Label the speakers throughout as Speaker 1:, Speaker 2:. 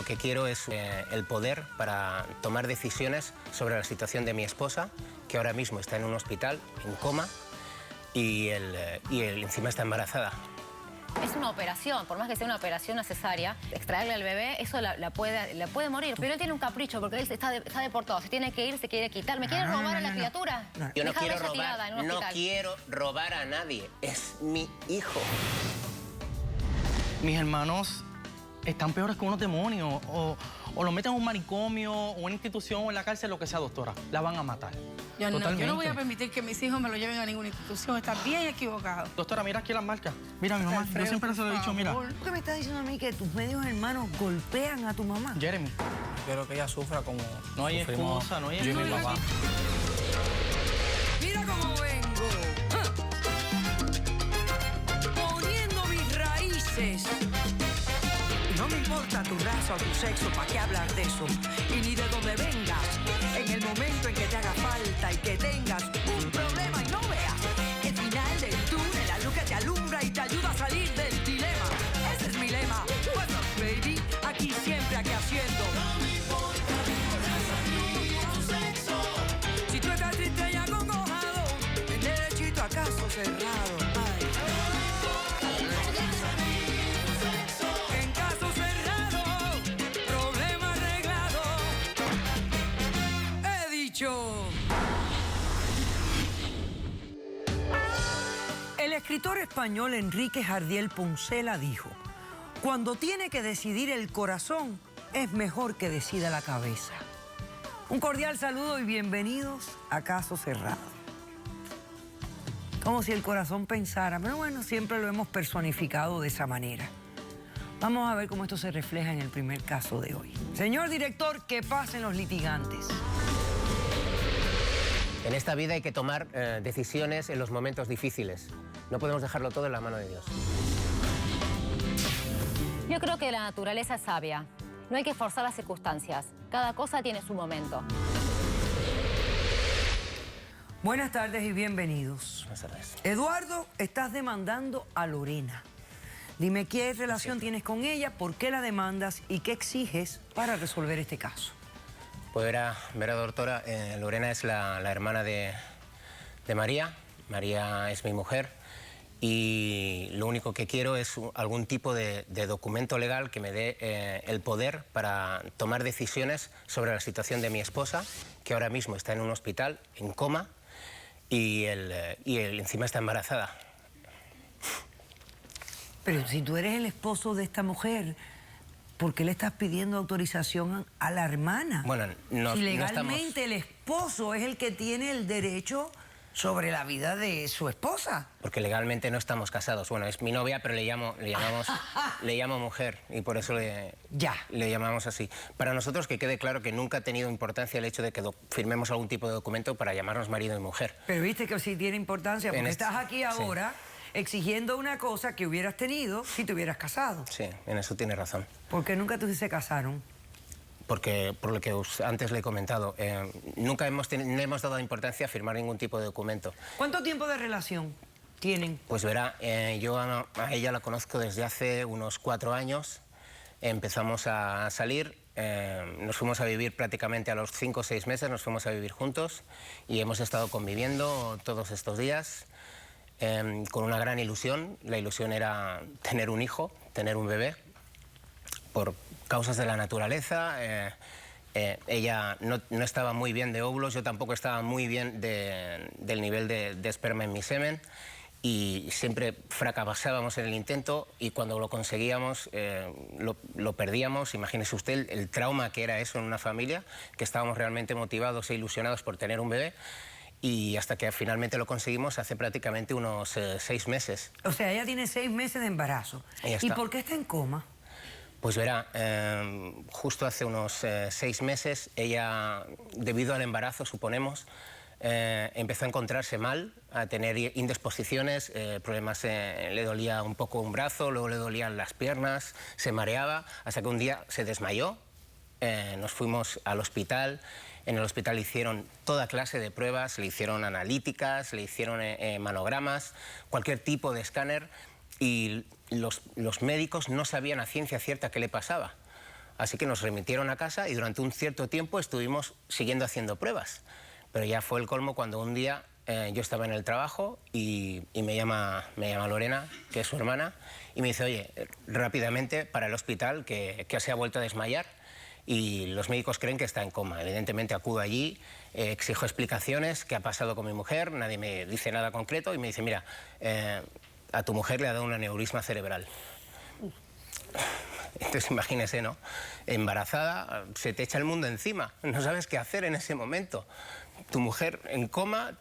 Speaker 1: único que quiero es el poder para tomar decisiones sobre la situación de mi esposa, que ahora mismo está en un hospital, en coma, y encima está embarazada.
Speaker 2: Es una operación, por más que sea una operación cesárea, extraerle al bebé, eso la puede morir. Pero él tiene un capricho, porque él está deportado, se tiene que ir, se quiere quitar. ¿Me quiere robar a la criatura?
Speaker 1: Yo no quiero robar a nadie, es mi hijo.
Speaker 3: Mis hermanos están peores que unos demonios, o lo meten en un manicomio, o una institución, o en la cárcel, lo que sea, doctora. La van a matar.
Speaker 4: Yo no voy a permitir que mis hijos me lo lleven a ninguna institución. Está bien equivocado.
Speaker 3: Doctora, mira aquí las marcas. Mira, mi mamá, yo siempre se lo he dicho, mira.
Speaker 5: ¿Por qué me estás diciendo a mí que tus medios hermanos golpean a tu mamá?
Speaker 3: Jeremy.
Speaker 6: Quiero que ella sufra como
Speaker 3: no hay excusa, no hay excusa.
Speaker 6: Yo y mi mamá.
Speaker 5: Mira cómo vengo. Poniendo mis raíces. No me importa tu raza o tu sexo, ¿para qué hablar de eso? Y ni de dónde vengas. En el momento en que te haga falta y que tengas un problema y no veas el final del túnel, la luz que te alumbra y te ayuda a salir del dilema. Ese es mi lema. What's up, baby? Aquí siempre, aquí haciendo. No me importa tu sexo. Si tú estás triste y acongojado, el derechito a caso cerrado. Ay. En caso cerrado, problema arreglado. He dicho. El escritor español Enrique Jardiel Poncela dijo: cuando tiene que decidir el corazón, es mejor que decida la cabeza. Un cordial saludo y bienvenidos a Caso Cerrado. Como si el corazón pensara, pero bueno, siempre lo hemos personificado de esa manera. Vamos a ver cómo esto se refleja en el primer caso de hoy. Señor director, que pasen los litigantes.
Speaker 1: En esta vida hay que tomar decisiones en los momentos difíciles. No podemos dejarlo todo en la mano de Dios.
Speaker 2: Yo creo que la naturaleza es sabia. No hay que forzar las circunstancias. Cada cosa tiene su momento.
Speaker 5: Buenas tardes y bienvenidos.
Speaker 1: Buenas tardes.
Speaker 5: Eduardo, estás demandando a Lorena. Dime qué relación tienes con ella, por qué la demandas y qué exiges para resolver este caso.
Speaker 1: Pues verá doctora, Lorena es la hermana de María. María es mi mujer y lo único que quiero es algún tipo de documento legal que me dé el poder para tomar decisiones sobre la situación de mi esposa, que ahora mismo está en un hospital, en coma, y encima está embarazada.
Speaker 5: Pero si tú eres el esposo de esta mujer, ¿por qué le estás pidiendo autorización a la hermana?
Speaker 1: Bueno,
Speaker 5: si legalmente el esposo es el que tiene el derecho sobre la vida de su esposa.
Speaker 1: Porque legalmente no estamos casados. Bueno, es mi novia, pero le llamo mujer y por eso le llamamos así. Para nosotros que quede claro que nunca ha tenido importancia el hecho de que firmemos algún tipo de documento para llamarnos marido y mujer.
Speaker 5: Pero viste que sí tiene importancia porque estás aquí ahora exigiendo una cosa que hubieras tenido si te hubieras casado.
Speaker 1: Sí, en eso tiene razón.
Speaker 5: ¿Por qué nunca se casaron?
Speaker 1: Porque, por lo que antes le he comentado, nunca no hemos dado importancia a firmar ningún tipo de documento.
Speaker 5: ¿Cuánto tiempo de relación tienen?
Speaker 1: Pues verá, yo a ella la conozco desde hace unos 4 años. Empezamos a salir, nos fuimos a vivir prácticamente a los 5 o 6 meses, nos fuimos a vivir juntos y hemos estado conviviendo todos estos días con una gran ilusión. La ilusión era tener un hijo, tener un bebé. Por causas de la naturaleza, ella no estaba muy bien de óvulos, yo tampoco estaba muy bien del nivel de esperma en mi semen y siempre fracasábamos en el intento y cuando lo conseguíamos lo perdíamos. Imagínese usted el trauma que era eso en una familia, que estábamos realmente motivados e ilusionados por tener un bebé. Y hasta que finalmente lo conseguimos hace prácticamente unos 6 meses.
Speaker 5: O sea, ella tiene 6 meses de embarazo. ¿Y por qué está en coma?
Speaker 1: Pues verá, justo hace unos 6 meses, ella, debido al embarazo, suponemos, empezó a encontrarse mal, a tener indisposiciones, problemas, le dolía un poco un brazo, luego le dolían las piernas, se mareaba, hasta que un día se desmayó. Nos fuimos al hospital. En el hospital le hicieron toda clase de pruebas, le hicieron analíticas, le hicieron manogramas, cualquier tipo de escáner, y los médicos no sabían a ciencia cierta qué le pasaba. Así que nos remitieron a casa y durante un cierto tiempo estuvimos siguiendo haciendo pruebas. Pero ya fue el colmo cuando un día yo estaba en el trabajo y me llama Lorena, que es su hermana, y me dice, oye, rápidamente para el hospital, que se ha vuelto a desmayar y los médicos creen que está en coma. Evidentemente acudo allí, exijo explicaciones, qué ha pasado con mi mujer, nadie me dice nada concreto y me dice, mira, a tu mujer le ha dado un aneurisma cerebral. Entonces imagínese, ¿no? Embarazada, se te echa el mundo encima, no sabes qué hacer en ese momento. Tu mujer en coma,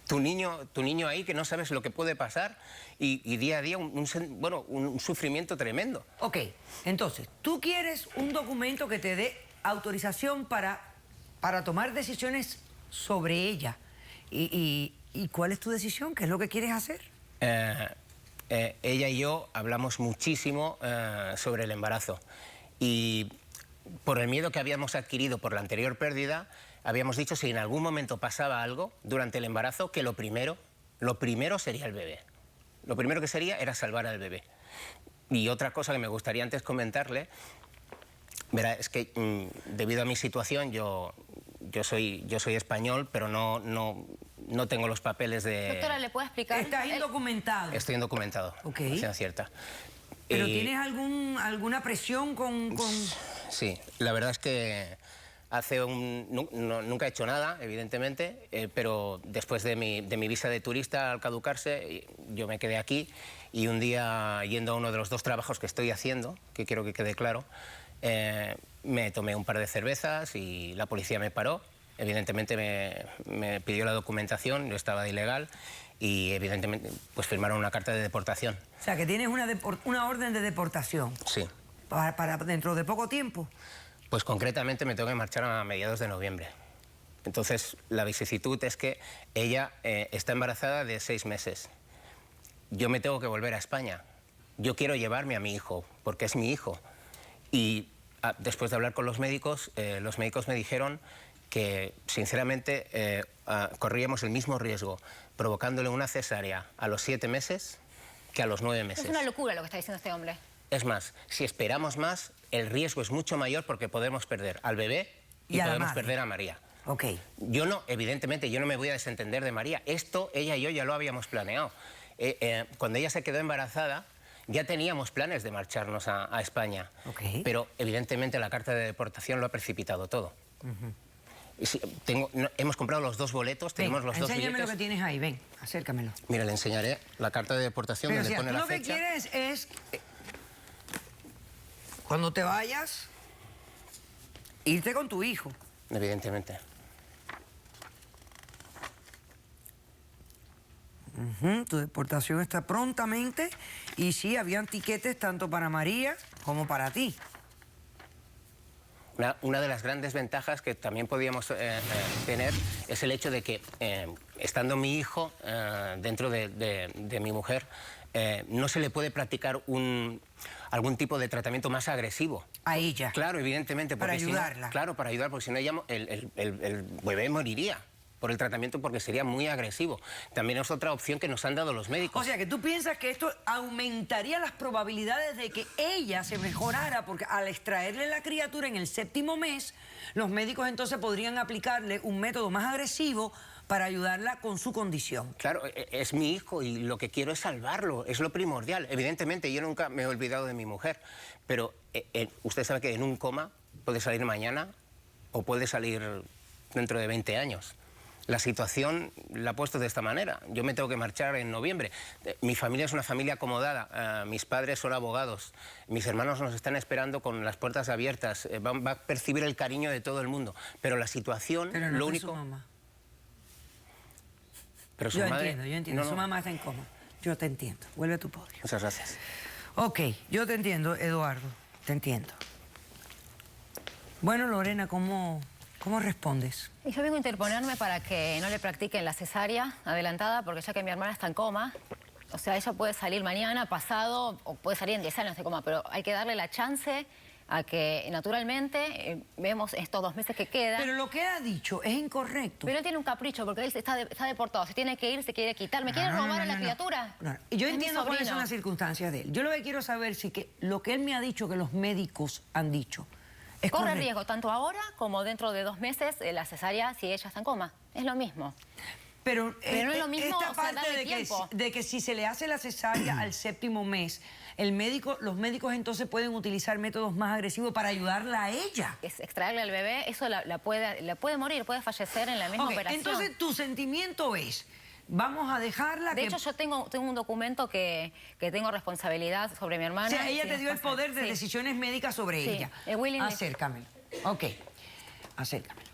Speaker 1: tu niño ahí que no sabes lo que puede pasar y día a día un sufrimiento tremendo.
Speaker 5: Ok, entonces, tú quieres un documento que te dé autorización para tomar decisiones sobre ella. ¿Y cuál es tu decisión? ¿Qué es lo que quieres hacer?
Speaker 1: Ella y yo hablamos muchísimo sobre el embarazo y por el miedo que habíamos adquirido por la anterior pérdida, habíamos dicho si en algún momento pasaba algo durante el embarazo, que lo primero sería el bebé. Lo primero que sería era salvar al bebé. Y otra cosa que me gustaría antes comentarle, verá, es que debido a mi situación, yo soy español, pero no tengo los papeles de...
Speaker 2: Doctora, ¿le puede explicar?
Speaker 5: Estás indocumentado.
Speaker 1: Estoy indocumentado,
Speaker 5: Ok.
Speaker 1: sea cierta.
Speaker 5: ¿Pero tienes alguna presión con...?
Speaker 1: Sí, la verdad es que nunca he hecho nada, evidentemente, pero después de mi visa de turista al caducarse, yo me quedé aquí y un día, yendo a uno de los 2 trabajos que estoy haciendo, que quiero que quede claro, me tomé un par de cervezas y la policía me paró. Evidentemente me pidió la documentación, yo estaba de ilegal y evidentemente pues firmaron una carta de deportación.
Speaker 5: O sea, que tienes una orden de deportación.
Speaker 1: Sí.
Speaker 5: ¿Para dentro de poco tiempo?
Speaker 1: Pues concretamente me tengo que marchar a mediados de noviembre. Entonces la vicisitud es que ella está embarazada de 6 meses. Yo me tengo que volver a España. Yo quiero llevarme a mi hijo, porque es mi hijo. Y después de hablar con los médicos me dijeron que, sinceramente, corríamos el mismo riesgo provocándole una cesárea a los 7 meses que a los 9 meses.
Speaker 2: Es una locura lo que está diciendo este hombre.
Speaker 1: Es más, si esperamos más, el riesgo es mucho mayor porque podemos perder al bebé y
Speaker 5: a la
Speaker 1: podemos
Speaker 5: madre.
Speaker 1: perder a María.
Speaker 5: Ok.
Speaker 1: Evidentemente, yo no me voy a desentender de María. Esto, ella y yo ya lo habíamos planeado. Cuando ella se quedó embarazada, ya teníamos planes de marcharnos a España.
Speaker 5: Ok.
Speaker 1: Pero, evidentemente, la carta de deportación lo ha precipitado todo. Y sí, hemos comprado los 2 boletos, tenemos los 2 billetes.
Speaker 5: Enséñame lo que tienes ahí, ven, acércamelo.
Speaker 1: Mira, le enseñaré la carta de deportación
Speaker 5: Pero
Speaker 1: donde
Speaker 5: si
Speaker 1: pone
Speaker 5: tú
Speaker 1: la
Speaker 5: lo que
Speaker 1: fecha.
Speaker 5: quieres es, cuando te vayas, irte con tu hijo.
Speaker 1: Evidentemente.
Speaker 5: Tu deportación está prontamente y sí, habían tiquetes tanto para María como para ti.
Speaker 1: Una de las grandes ventajas que también podíamos tener es el hecho de que, estando mi hijo dentro de mi mujer, no se le puede practicar algún tipo de tratamiento más agresivo.
Speaker 5: A ella.
Speaker 1: Claro, evidentemente.
Speaker 5: Para
Speaker 1: porque si no-
Speaker 5: ayudarla.
Speaker 1: claro, para ayudar, porque si no el bebé moriría por el tratamiento porque sería muy agresivo. También es otra opción que nos han dado los médicos.
Speaker 5: O sea, que tú piensas que esto aumentaría las probabilidades de que ella se mejorara, porque al extraerle la criatura en el 7º mes, los médicos entonces podrían aplicarle un método más agresivo para ayudarla con su condición.
Speaker 1: Claro, es mi hijo y lo que quiero es salvarlo, es lo primordial. Evidentemente, yo nunca me he olvidado de mi mujer, pero usted sabe que en un coma puede salir mañana o puede salir dentro de 20 años. La situación la ha puesto de esta manera. Yo me tengo que marchar en noviembre. Mi familia es una familia acomodada. Mis padres son abogados. Mis hermanos nos están esperando con las puertas abiertas. Va a percibir el cariño de todo el mundo. Pero la situación,
Speaker 5: Pero no
Speaker 1: lo
Speaker 5: con
Speaker 1: único...
Speaker 5: su mamá.
Speaker 1: Pero su
Speaker 5: Yo
Speaker 1: madre...
Speaker 5: entiendo.
Speaker 1: No,
Speaker 5: Su
Speaker 1: no.
Speaker 5: mamá está en coma. Yo te entiendo. Vuelve a tu podio.
Speaker 1: Muchas gracias.
Speaker 5: Ok, yo te entiendo, Eduardo. Te entiendo. Bueno, Lorena, ¿cómo respondes?
Speaker 2: Y yo vengo a interponerme para que no le practiquen la cesárea adelantada, porque ya que mi hermana está en coma, o sea, ella puede salir mañana, pasado, o puede salir en 10 años de coma, pero hay que darle la chance a que naturalmente vemos estos 2 meses que quedan.
Speaker 5: Pero lo que ha dicho es incorrecto.
Speaker 2: Pero él tiene un capricho, porque él está deportado, se tiene que ir, se quiere quitar. ¿Me quiere robar a la criatura?
Speaker 5: No. Y yo
Speaker 2: Es mi
Speaker 5: entiendo cuáles
Speaker 2: sobrino.
Speaker 5: son las circunstancias de él. Yo lo que quiero saber es si que lo que él me ha dicho, que los médicos han dicho,
Speaker 2: Corre
Speaker 7: correcto.
Speaker 2: riesgo tanto ahora como dentro de 2 meses la cesárea si ella está en coma. Es lo mismo.
Speaker 7: Pero
Speaker 2: no es lo mismo,
Speaker 7: esta
Speaker 2: o sea,
Speaker 7: parte
Speaker 2: darle
Speaker 7: de
Speaker 2: tiempo.
Speaker 7: que si se le hace la cesárea al 7º mes, los médicos entonces pueden utilizar métodos más agresivos para ayudarla a ella.
Speaker 2: Es extraerle al bebé, eso la puede morir, puede fallecer en la misma
Speaker 7: Ok,
Speaker 2: operación.
Speaker 7: entonces tu sentimiento es, vamos a dejarla
Speaker 2: De hecho, yo tengo un documento que tengo responsabilidad sobre mi hermana.
Speaker 7: O sea, ella
Speaker 2: Sí,
Speaker 7: te dio el
Speaker 2: después-
Speaker 7: poder de
Speaker 2: sí.
Speaker 7: decisiones médicas sobre
Speaker 2: Sí,
Speaker 7: ella.
Speaker 2: el willing-
Speaker 7: Acércamelo. Ok, acércamelo.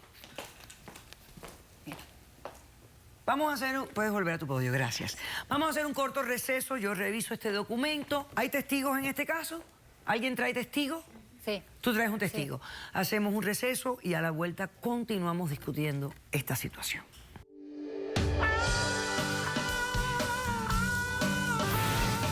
Speaker 7: Vamos a hacer puedes volver a tu podio, gracias. Vamos a hacer un corto receso, yo reviso este documento. ¿Hay testigos en este caso? ¿Alguien trae testigos?
Speaker 2: Sí.
Speaker 7: Tú traes un testigo. Hacemos un receso y a la vuelta continuamos discutiendo esta situación.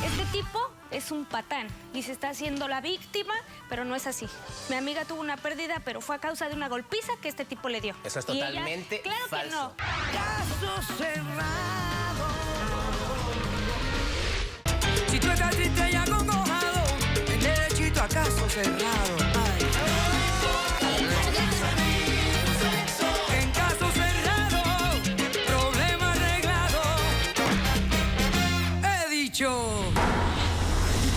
Speaker 8: Este tipo es un patán y se está haciendo la víctima, pero no es así. Mi amiga tuvo una pérdida, pero fue a causa de una golpiza que este tipo le dio.
Speaker 1: Eso es
Speaker 8: Y ella,
Speaker 1: totalmente
Speaker 8: claro
Speaker 1: falso.
Speaker 8: que no.
Speaker 7: Caso cerrado.
Speaker 5: Si tú estás triste y acongojado, ven derechito a caso cerrado. Ay. En caso cerrado, problema arreglado. He dicho.